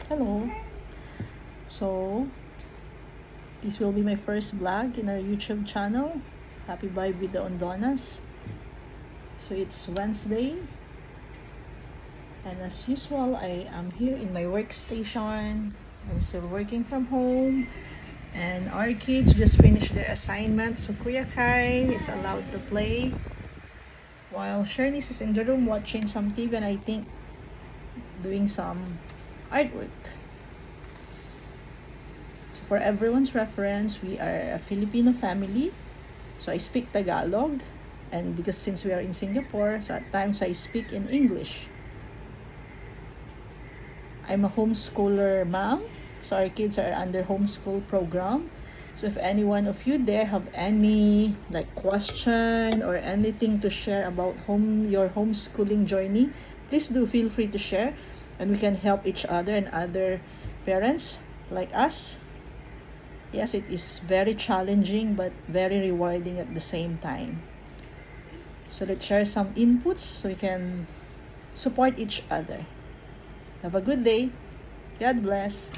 Hello. So, this will be my first vlog in our YouTube channel. Happy Vibe with the Ondonas. So, it's Wednesday. And as usual, I am here in my workstation. I'm still working from home. And our kids just finished their assignment. So, Kuya Kai is allowed to play. While Shernice is in the room watching some TV and I think doing some artwork. So for everyone's reference, we are a Filipino family. So I speak Tagalog, and because since we are in Singapore, so at times I speak in English. I'm a homeschooler mom, so our kids are under homeschool program. So if any one of you there have any question or anything to share about your homeschooling journey, please do feel free to share, and we can help each other and other parents like us. Yes, it is very challenging but very rewarding at the same time. So let's share some inputs so we can support each other. Have a good day. God bless.